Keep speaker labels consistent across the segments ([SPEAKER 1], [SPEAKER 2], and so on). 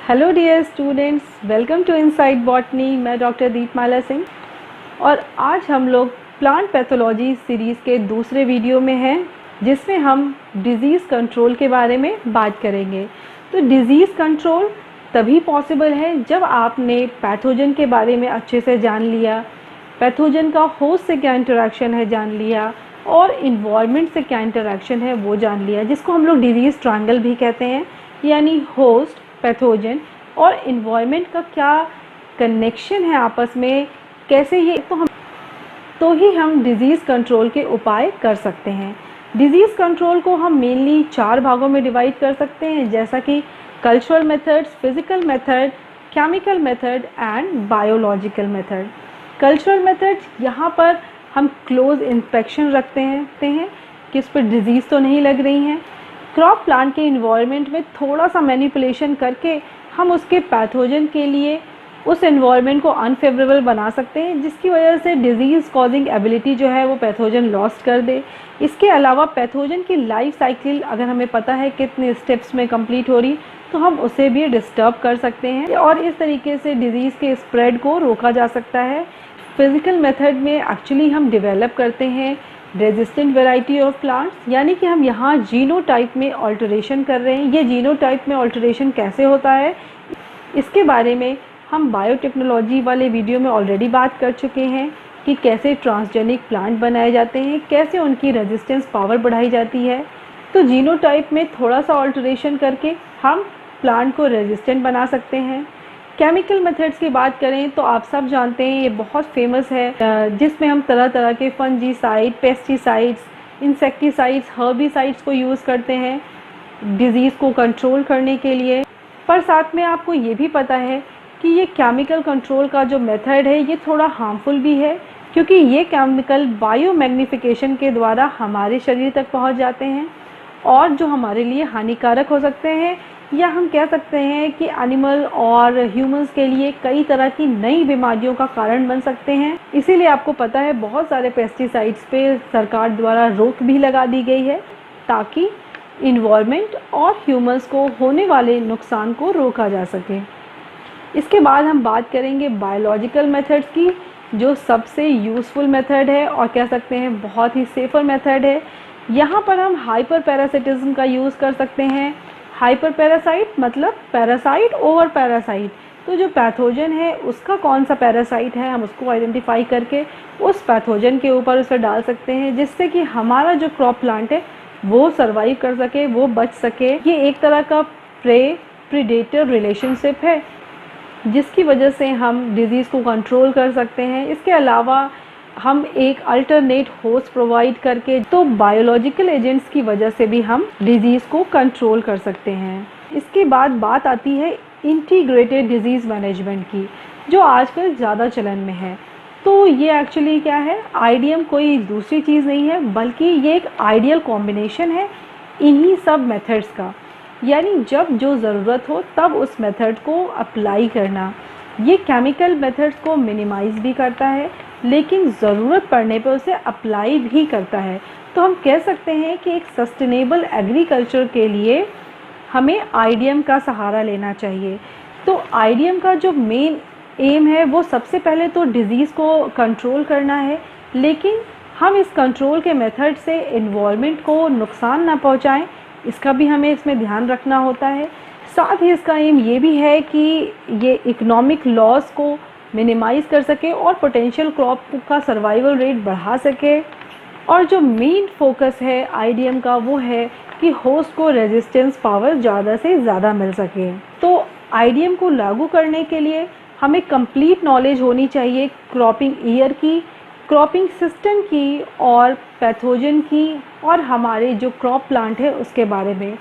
[SPEAKER 1] Hello dear students, welcome to inside botany. मैं doctor Deepmala Singh और आज हम लोग प्लांट पैथोलॉजी सीरीज़ के दूसरे वीडियो में हैं, जिसमें हम डिज़ीज़ कंट्रोल के बारे में बात करेंगे। तो डिज़ीज़ कंट्रोल तभी पॉसिबल है जब आपने पैथोजन के बारे में अच्छे से जान लिया, पैथोजन का होस्ट से क्या इंटरेक्शन है जान लिया और इन्वायरमेंट से क्या इंटरेक्शन है वो जान लिया, जिसको हम लोग डिज़ीज़ ट्रायंगल भी कहते हैं। यानी होस्ट, पैथोजन और इन्वायरमेंट का क्या कनेक्शन है आपस में, कैसे ये तो ही हम डिज़ीज़ कंट्रोल के उपाय कर सकते हैं। डिज़ीज़ कंट्रोल को हम मेनली 4 भागों में डिवाइड कर सकते हैं, जैसा कि cultural methods, physical method, chemical method and biological method. Cultural methods, यहाँ पर हम क्लोज इंस्पेक्शन रखते हैं कि इस पर डिज़ीज़ तो नहीं लग रही हैं। क्रॉप प्लांट के इन्वायरमेंट में थोड़ा सा मैनिपुलेशन करके हम उसके पैथोजन के लिए उस इन्वायरमेंट को अनफेवरेबल बना सकते हैं, जिसकी वजह से डिज़ीज़ कॉजिंग एबिलिटी जो है वो पैथोजन लॉस्ट कर दे। इसके अलावा पैथोजन की लाइफ साइकिल अगर हमें पता है कितने स्टेप्स में कंप्लीट हो रही, तो हम उसे भी डिस्टर्ब कर सकते हैं और इस तरीके से डिज़ीज़ के स्प्रेड को रोका जा सकता है। फिज़िकल मेथड में एक्चुअली हम डेवलप करते हैं रेजिस्टेंट वैरायटी ऑफ प्लांट्स, यानी कि हम यहाँ जीनोटाइप में ऑल्टरेशन कर रहे हैं। ये जीनोटाइप में ऑल्टरेशन कैसे होता है, इसके बारे में हम बायोटेक्नोलॉजी वाले वीडियो में ऑलरेडी बात कर चुके हैं कि कैसे ट्रांसजेनिक प्लांट बनाए जाते हैं, कैसे उनकी रेजिस्टेंस पावर बढ़ाई जाती है। तो जीनोटाइप में थोड़ा सा ऑल्टरेशन करके हम प्लांट को रेजिस्टेंट बना सकते हैं। केमिकल मेथड्स की बात करें तो आप सब जानते हैं ये बहुत फेमस है, जिसमें हम तरह तरह के फंजीसाइड, पेस्टिसाइड्स, इंसेक्टिसाइड्स, हर्बिसाइड्स को यूज़ करते हैं डिज़ीज़ को कंट्रोल करने के लिए। पर साथ में आपको ये भी पता है कि ये केमिकल कंट्रोल का जो मेथड है ये थोड़ा हार्मफुल भी है, क्योंकि ये केमिकल बायोमैग्नीफिकेशन के द्वारा हमारे शरीर तक पहुँच जाते हैं और जो हमारे लिए हानिकारक हो सकते हैं, या हम कह सकते हैं कि एनिमल और ह्यूमंस के लिए कई तरह की नई बीमारियों का कारण बन सकते हैं। इसीलिए आपको पता है बहुत सारे पेस्टिसाइड्स पे सरकार द्वारा रोक भी लगा दी गई है, ताकि इन्वायरमेंट और ह्यूमंस को होने वाले नुकसान को रोका जा सके। इसके बाद हम बात करेंगे बायोलॉजिकल मेथड्स की, जो सबसे यूज़फुल मेथड है और कह सकते हैं बहुत ही सेफ़र मेथड है। यहाँ पर हम हाइपर पैरासिटिज्म का यूज़ कर सकते हैं। हाइपर पैरासाइट मतलब पैरासाइट ओवर पैरासाइट। तो जो पैथोजन है उसका कौन सा पैरासाइट है, हम उसको आइडेंटिफाई करके उस पैथोजन के ऊपर उसे डाल सकते हैं, जिससे कि हमारा जो क्रॉप प्लांट है वो सर्वाइव कर सके, वो बच सके। ये एक तरह का प्रे प्रीडेटर रिलेशनशिप है, जिसकी वजह से हम डिज़ीज़ को कंट्रोल कर सकते हैं। इसके अलावा हम एक अल्टरनेट होस्ट प्रोवाइड करके तो बायोलॉजिकल एजेंट्स की वजह से भी हम डिज़ीज़ को कंट्रोल कर सकते हैं। इसके बाद बात आती है इंटीग्रेटेड डिज़ीज़ मैनेजमेंट की, जो आजकल ज़्यादा चलन में है। तो ये एक्चुअली क्या है, आईडीएम कोई दूसरी चीज़ नहीं है, बल्कि ये एक आइडियल कॉम्बिनेशन है इन्हीं सब मेथड्स का। यानी जब जो ज़रूरत हो तब उस मेथड को अप्लाई करना। ये केमिकल मेथड्स को मिनिमाइज़ भी करता है, लेकिन ज़रूरत पड़ने पर उसे अप्लाई भी करता है। तो हम कह सकते हैं कि एक सस्टेनेबल एग्रीकल्चर के लिए हमें आईडीएम का सहारा लेना चाहिए। तो आईडीएम का जो मेन एम है वो सबसे पहले तो डिज़ीज़ को कंट्रोल करना है, लेकिन हम इस कंट्रोल के मेथड से इन्वायरमेंट को नुकसान ना पहुंचाएं, इसका भी हमें इसमें ध्यान रखना होता है। साथ ही इसका एम ये भी है कि ये इकोनॉमिक लॉस को मिनिमाइज़ कर सके और पोटेंशियल क्रॉप का सर्वाइवल रेट बढ़ा सके। और जो मेन फोकस है आईडीएम का वो है कि होस्ट को रेजिस्टेंस पावर ज़्यादा से ज़्यादा मिल सके। तो आईडीएम को लागू करने के लिए हमें कंप्लीट नॉलेज होनी चाहिए क्रॉपिंग ईयर की, क्रॉपिंग सिस्टम की और पैथोजन की, और हमारे जो क्रॉप प्लांट है उसके बारे में,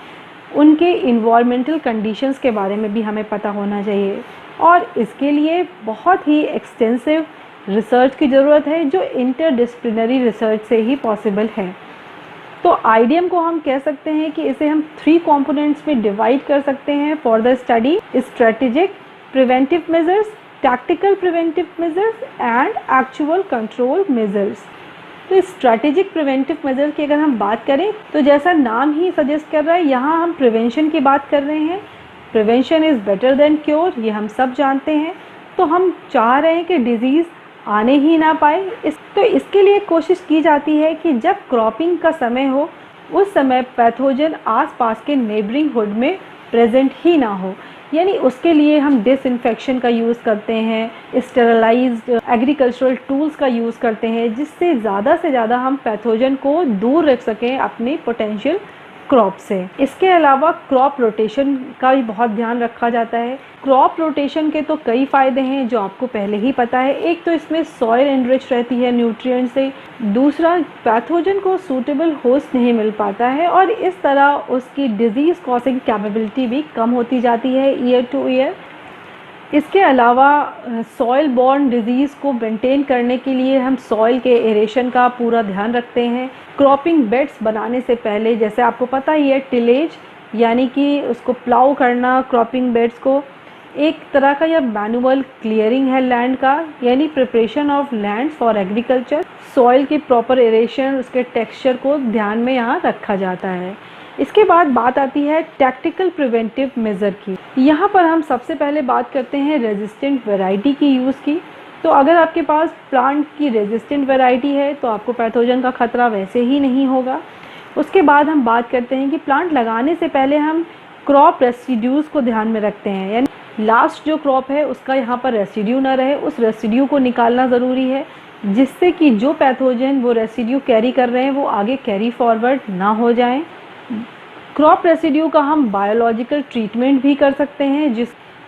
[SPEAKER 1] उनके इन्वायरमेंटल कंडीशंस के बारे में भी हमें पता होना चाहिए। और इसके लिए बहुत ही एक्सटेंसिव रिसर्च की ज़रूरत है, जो इंटरडिसिप्लिनरी रिसर्च से ही पॉसिबल है। तो आईडीएम को हम कह सकते हैं कि इसे हम 3 कंपोनेंट्स में डिवाइड कर सकते हैं for the study: strategic preventive measures, tactical preventive measures and actual control measures. तो स्ट्रैटेजिक प्रिवेंटिव मेजर की अगर हम बात करें तो जैसा नाम ही सजेस्ट कर रहा है, यहाँ हम प्रिवेंशन की बात कर रहे हैं। Prevention is better than cure, ये हम सब जानते हैं। तो हम चाह रहे हैं कि डिज़ीज़ आने ही ना पाए। तो इसके लिए कोशिश की जाती है कि जब क्रॉपिंग का समय हो उस समय पैथोजन आसपास के नेबरिंग हुड में प्रेजेंट ही ना हो, यानी उसके लिए हम डिसइंफेक्शन का यूज़ करते हैं, स्टेरलाइज्ड एग्रीकल्चरल टूल्स का यूज़ करते हैं, जिससे ज़्यादा से ज़्यादा हम पैथोजन को दूर रख सकें अपनी पोटेंशियल क्रॉप से। इसके अलावा क्रॉप रोटेशन का भी बहुत ध्यान रखा जाता है। क्रॉप रोटेशन के तो कई फ़ायदे हैं जो आपको पहले ही पता है। एक तो इसमें सॉइल एनरिच रहती है न्यूट्रिएंट से, दूसरा पैथोजन को सूटेबल होस्ट नहीं मिल पाता है और इस तरह उसकी डिजीज़ कॉजिंग कैपेबिलिटी भी कम होती जाती है ईयर टू ईयर। इसके अलावा सॉइल बॉर्न डिजीज़ को मेंटेन करने के लिए हम सॉइल के एरेशन का पूरा ध्यान रखते हैं। क्रॉपिंग बेड्स बनाने से पहले, जैसे आपको पता ही है, टिलेज यानी कि उसको प्लाउ करना, क्रॉपिंग बेड्स को एक तरह का यह मैनुअल क्लियरिंग है लैंड का, यानी preparation of land for agriculture. Soil की प्रॉपर एरेशन, उसके टेक्सचर को ध्यान में यहाँ रखा जाता है। इसके बाद बात आती है टैक्टिकल प्रिवेंटिव मेज़र की। यहाँ पर हम सबसे पहले बात करते हैं रेजिस्टेंट वैरायटी की यूज़ की। तो अगर आपके पास प्लांट की रेजिस्टेंट वैरायटी है तो आपको पैथोजन का ख़तरा वैसे ही नहीं होगा। उसके बाद हम बात करते हैं कि प्लांट लगाने से पहले हम क्रॉप रेसिड्यूज़ को ध्यान में रखते हैं, यानी लास्ट जो क्रॉप है उसका यहाँ पर रेसिड्यू ना रहे, उस रेसिड्यू को निकालना ज़रूरी है, जिससे कि जो पैथोजन वो रेसिड्यू कैरी कर रहे हैं वो आगे कैरी फॉरवर्ड ना हो जाएं। क्रॉप रेसिड्यू का हम बायोलॉजिकल ट्रीटमेंट भी कर सकते हैं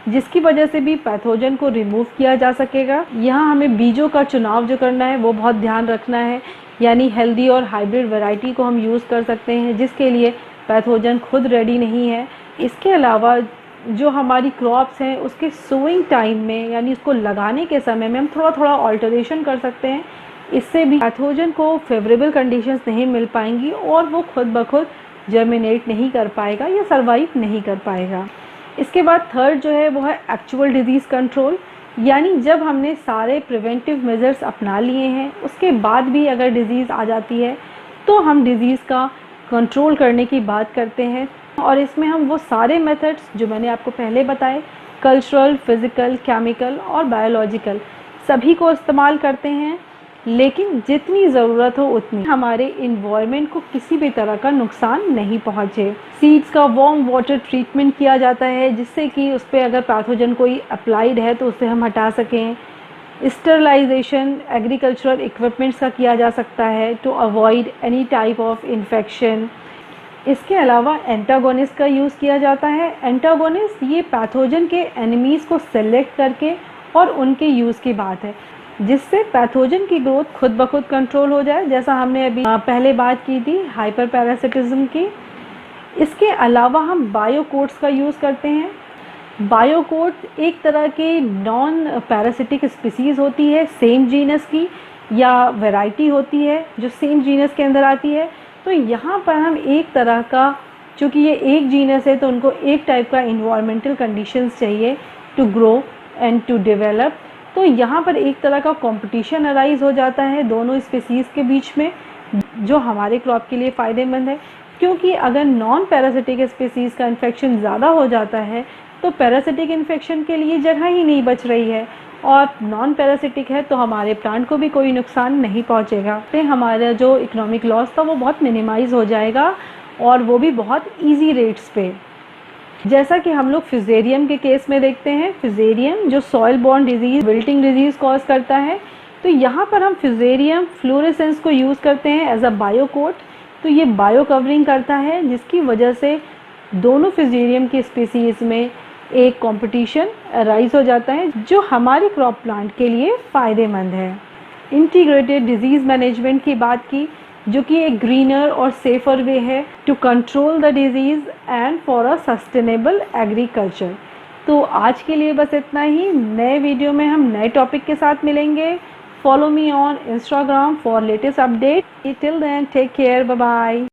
[SPEAKER 1] जिसकी वजह से भी पैथोजन को रिमूव किया जा सकेगा। यहाँ हमें बीजों का चुनाव जो करना है वो बहुत ध्यान रखना है, यानी हेल्दी और हाइब्रिड वैरायटी को हम यूज़ कर सकते हैं जिसके लिए पैथोजन खुद रेडी नहीं है। इसके अलावा जो हमारी क्रॉप्स हैं उसके सोइंग टाइम में, यानी उसको लगाने के समय में हम थोड़ा थोड़ा ऑल्टरेशन कर सकते हैं। इससे भी पैथोजन को फेवरेबल कंडीशंस नहीं मिल पाएंगी और वो खुद ब खुद जर्मिनेट नहीं कर पाएगा या सर्वाइव नहीं कर पाएगा। इसके बाद थर्ड जो है वो है एक्चुअल डिजीज़ कंट्रोल, यानी जब हमने सारे प्रिवेंटिव मेजर्स अपना लिए हैं उसके बाद भी अगर डिज़ीज़ आ जाती है तो हम डिज़ीज़ का कंट्रोल करने की बात करते हैं। और इसमें हम वो सारे मेथड्स जो मैंने आपको पहले बताए, कल्चरल, फिज़िकल, केमिकल और बायोलॉजिकल, सभी को इस्तेमाल करते हैं, लेकिन जितनी ज़रूरत हो उतनी, हमारे इन्वायरमेंट को किसी भी तरह का नुकसान नहीं पहुँचे। सीड्स का वार्म वाटर ट्रीटमेंट किया जाता है जिससे कि उस पर अगर पैथोजन कोई अप्लाइड है तो उसे हम हटा सकें। स्टरलाइजेशन एग्रीकल्चरल इक्विपमेंट्स का किया जा सकता है to avoid any type of infection. इसके अलावा एंटागोनिस्ट का यूज़ किया जाता है। एंटागोनिस्ट ये पैथोजन के एनिमीज़ को सेलेक्ट करके और उनके यूज़ की बात है जिससे पैथोजन की ग्रोथ खुद ब खुद कंट्रोल हो जाए, जैसा हमने अभी पहले बात की थी हाइपर पैरासिटिज्म की। इसके अलावा हम बायोकोट्स का यूज़ करते हैं। बायोकोट एक तरह के नॉन पैरासिटिक स्पीसीज़ होती है, सेम जीनस की या वैरायटी होती है जो सेम जीनस के अंदर आती है। तो यहाँ पर हम एक तरह का, चूँकि ये एक जीनस है तो उनको एक टाइप का इन्वायरमेंटल कंडीशंस चाहिए to grow and to develop. तो यहाँ पर एक तरह का कंपटीशन अराइज हो जाता है दोनों स्पीसीज़ के बीच में, जो हमारे क्रॉप के लिए फ़ायदेमंद है, क्योंकि अगर नॉन पैरासिटिक स्पीसीज़ का इन्फेक्शन ज़्यादा हो जाता है तो पैरासिटिक इन्फेक्शन के लिए जगह ही नहीं बच रही है, और नॉन पैरासिटिक है तो हमारे प्लांट को भी कोई नुकसान नहीं पहुँचेगा। तो हमारा जो इकोनॉमिक लॉस था वो बहुत मिनिमाइज़ हो जाएगा, और वो भी बहुत ईजी रेट्स पे। जैसा कि हम लोग फिजेरियम के केस में देखते हैं, फिजेरियम जो soil born disease, wilting disease cause करता है, तो यहाँ पर हम फिजेरियम फ्लोरेसेंस को यूज़ करते हैं एज अ बायोकोट। तो ये बायो कवरिंग करता है जिसकी वजह से दोनों फिजेरियम की स्पीसीज़ में एक कंपटीशन अराइज हो जाता है जो हमारे क्रॉप प्लांट के लिए फ़ायदेमंद है। इंटीग्रेटेड डिजीज़ मैनेजमेंट की बात की, जो कि एक ग्रीनर और सेफर वे है to control the disease and for a sustainable agriculture. तो आज के लिए बस इतना ही। नए वीडियो में हम नए टॉपिक के साथ मिलेंगे। Follow me on Instagram for latest update. Till then take care, bye bye.